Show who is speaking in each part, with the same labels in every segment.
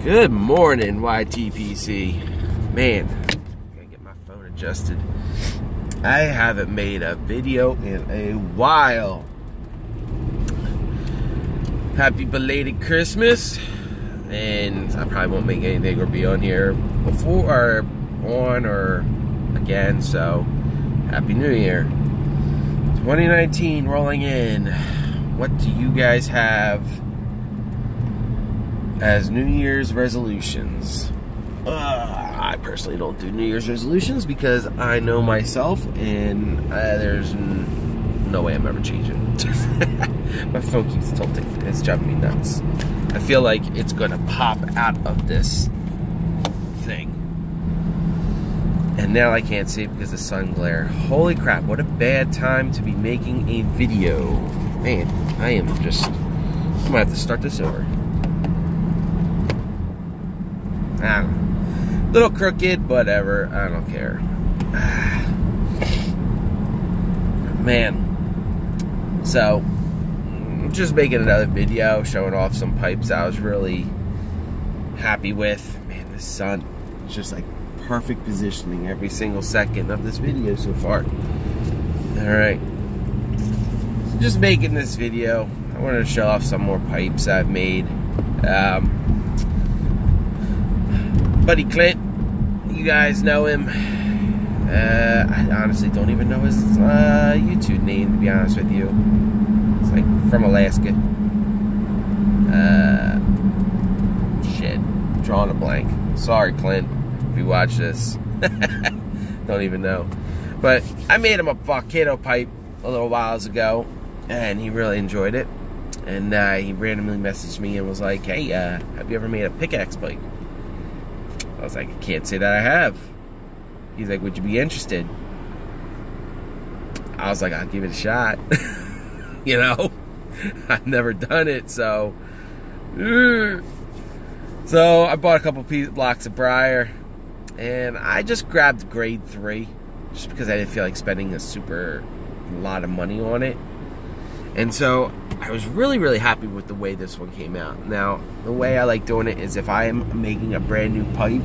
Speaker 1: Good morning, YTPC. Man, gotta get my phone adjusted. I haven't made a video in a while. Happy belated Christmas. And I probably won't make anything or be on here before or on or again, so Happy New Year. 2019 rolling in. What do you guys have as New Year's resolutions? I personally don't do New Year's resolutions because I know myself and there's no way I'm ever changing. My phone keeps tilting. It's driving me nuts. I feel like it's gonna pop out of this thing. And now I can't see it because of the sun glare. Holy crap, what a bad time to be making a video. Man, I'm gonna have to start this over. I don't know. Little crooked, whatever. I don't care. Man. So, just making another video showing off some pipes I was really happy with. Man, the sun is just like perfect positioning every single second of this video so far. Alright. So just making this video. I wanted to show off some more pipes I've made. Buddy Clint, you guys know him. I honestly don't even know his YouTube name, to be honest with you. It's like from Alaska. Shit, drawing a blank. Sorry, Clint, if you watch this. Don't even know. But I made him a volcano pipe a little whiles ago, and he really enjoyed it. And he randomly messaged me and was like, "Hey, have you ever made a pickaxe pipe?" I was like, "I can't say that I have." He's like, "Would you be interested?" I was like, "I'll give it a shot." You know, I've never done it, so I bought a couple blocks of briar, and I just grabbed grade 3, just because I didn't feel like spending a super lot of money on it. And so I was really happy with the way this one came out. Now, the way I like doing it is if I am making a brand new pipe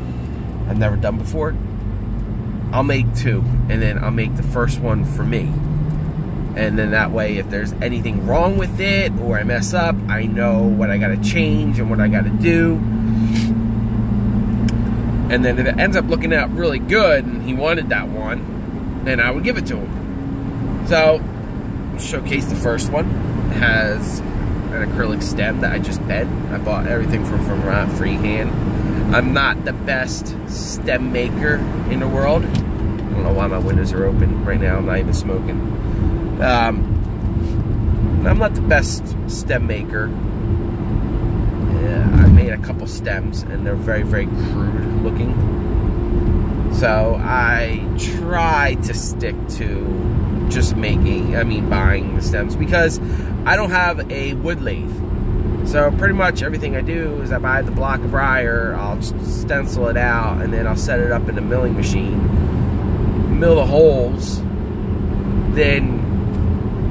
Speaker 1: I've never done before, I'll make 2, and then I'll make the first one for me. And then that way, if there's anything wrong with it or I mess up, I know what I gotta change and what I gotta do. And then if it ends up looking out really good and he wanted that one, then I would give it to him. So, showcase the first one. It has an acrylic stem that I just bent. I bought everything from freehand. I'm not the best stem maker in the world. I don't know why my windows are open right now. I'm not even smoking. I'm not the best stem maker. I made a couple stems and they're very crude looking. So I try to stick to just buying the stems, because I don't have a wood lathe. So pretty much everything I do is I buy the block of briar, I'll stencil it out, and then I'll set it up in the milling machine, mill the holes, then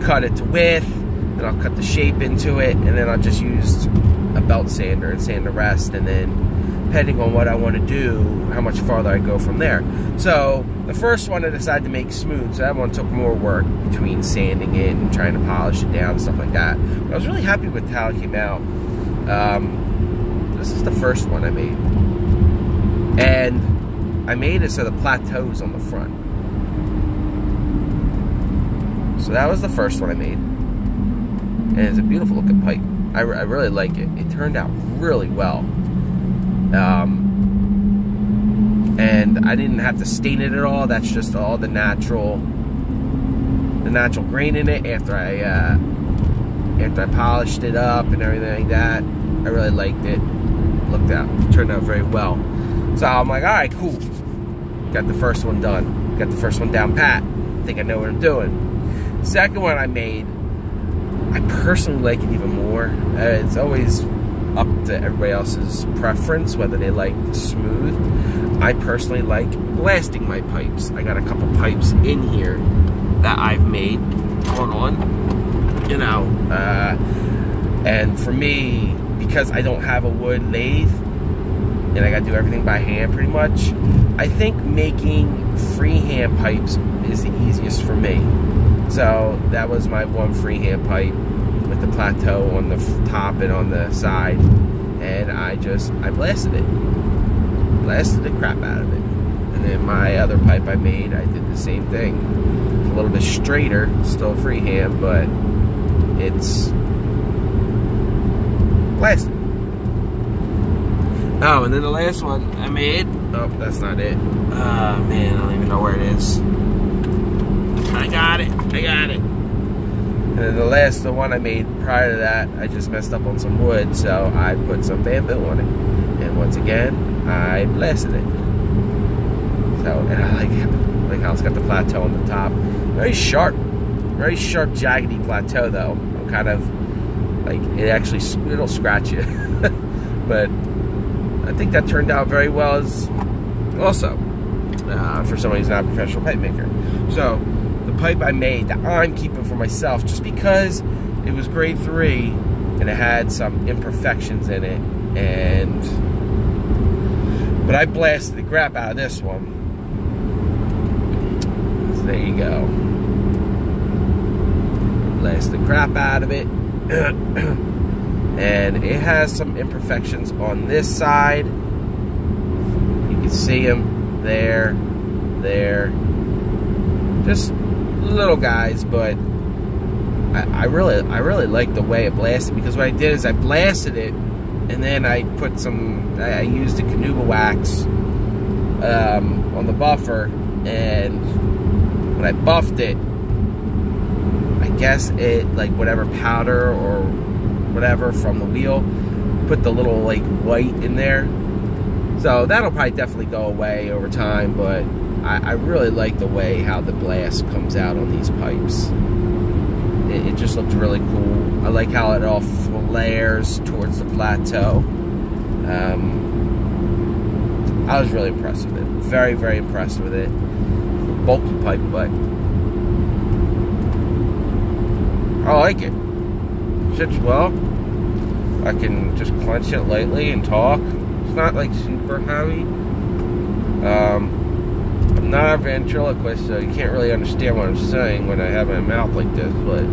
Speaker 1: cut it to width, and I'll cut the shape into it, and then I'll just use a belt sander and sand the rest, and then depending on what I want to do, how much farther I go from there. So the first one I decided to make smooth, so that one took more work between sanding it and trying to polish it down and stuff like that. But I was really happy with how it came out. This is the first one I made, and I made it so the plateau's on the front. So that was the first one I made, and it's a beautiful looking pipe. I really like it. It turned out really well. And I didn't have to stain it at all. That's just all the natural grain in it after I polished it up and everything like that. I really liked it. Turned out very well. So I'm like, all right, cool. Got the first one done. Got the first one down pat. I think I know what I'm doing. Second one I made, I personally like it even more. It's always up to everybody else's preference, whether they like the smooth. I personally like blasting my pipes. I got a couple pipes in here that I've made. Hold on. You know, and for me, because I don't have a wood lathe, and I gotta do everything by hand pretty much. I think making freehand pipes is the easiest for me. So that was my one freehand pipe with the plateau on the top and on the side, and I blasted the crap out of it. And then my other pipe I made, I did the same thing. It's a little bit straighter, still freehand, but it's blasted. Oh, and then the last one I made, oh, that's not it. Man, I don't even know where it is. I got it. And then the one I made prior to that, I just messed up on some wood, so I put some bamboo on it. And once again, I blasted it. So, and I like how it's got the plateau on the top. Very sharp, jaggedy plateau though. I'm kind of, like, it'll scratch you. But I think that turned out very well as also for somebody who's not a professional pipe maker. So the pipe I made that I'm keeping for myself just because it was grade 3 and it had some imperfections in it, but I blasted the crap out of this one. So there you go. Blasted the crap out of it. And it has some imperfections on this side. You can see them there. Just little guys, but I really like the way it blasted, because what I did is I blasted it, and then I put I used the Canuba wax on the buffer, and when I buffed it, I guess it, like, whatever powder or whatever from the wheel, put the little, like, white in there. So that'll probably definitely go away over time, but I really like the way how the blast comes out on these pipes. It just looks really cool. I like how it all flares towards the plateau. I was really impressed with it. Very, very impressed with it. Bulky pipe, but I like it. Sits well. I can just clench it lightly and talk. It's not, like, super heavy. I'm not a ventriloquist, so you can't really understand what I'm saying when I have my mouth like this, but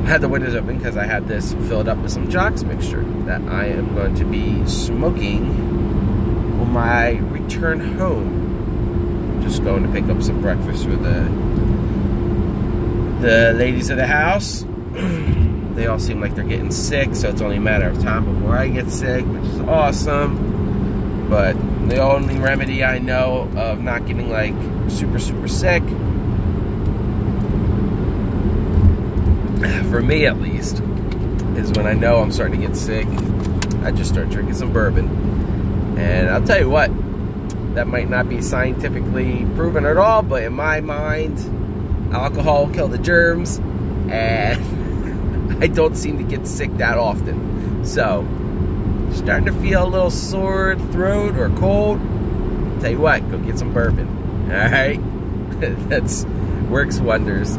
Speaker 1: I had the windows open because I had this filled up with some Jocks mixture that I am going to be smoking on my return home. Just going to pick up some breakfast for the ladies of the house. They all seem like they're getting sick, so it's only a matter of time before I get sick, which is awesome. But the only remedy I know of not getting, like, super sick, for me at least, is when I know I'm starting to get sick, I just start drinking some bourbon. And I'll tell you what, that might not be scientifically proven at all, but in my mind, alcohol will kill the germs, and I don't seem to get sick that often. So, starting to feel a little sore throat or cold, tell you what, go get some bourbon. Alright? That's works wonders.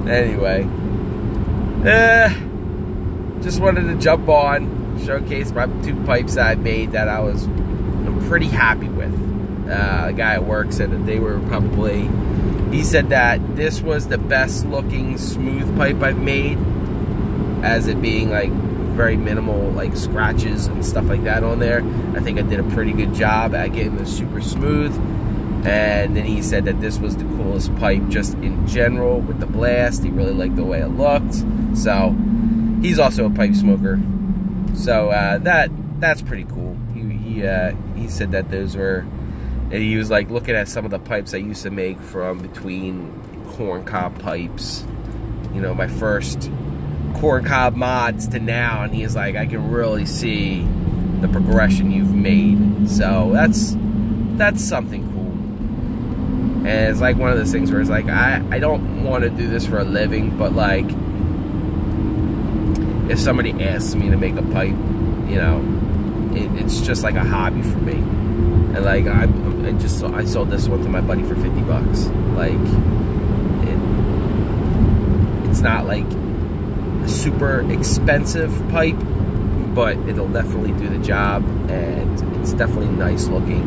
Speaker 1: Anyway. Just wanted to jump on, showcase my 2 pipes I made that I'm pretty happy with. The guy at work said that they were probably, he said that this was the best looking smooth pipe I've made, as it being, like, very minimal, like, scratches and stuff like that on there. I think I did a pretty good job at getting this super smooth. And then he said that this was the coolest pipe just in general with the blast. He really liked the way it looked. So he's also a pipe smoker, so that's pretty cool. He said that those were, and he was, like, looking at some of the pipes I used to make from between corncob pipes, you know, my first corncob mods to now, and he's like, I can really see the progression you've made. So that's something cool. And it's like one of those things where it's like, I don't want to do this for a living, but, like, if somebody asks me to make a pipe, you know, it's just like a hobby for me. And, like, I sold this one to my buddy for $50. Like, it's not like a super expensive pipe, but it'll definitely do the job, and it's definitely nice looking,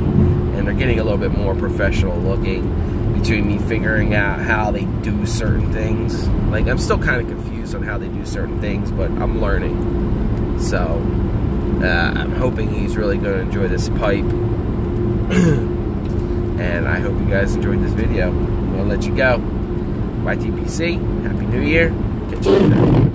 Speaker 1: and they're getting a little bit more professional looking between me figuring out how they do certain things. Like, I'm still kind of confused on how they do certain things, but I'm learning. So I'm hoping he's really going to enjoy this pipe. And I hope you guys enjoyed this video. I'm going to let you go. YTPC, Happy New Year. Catch you later.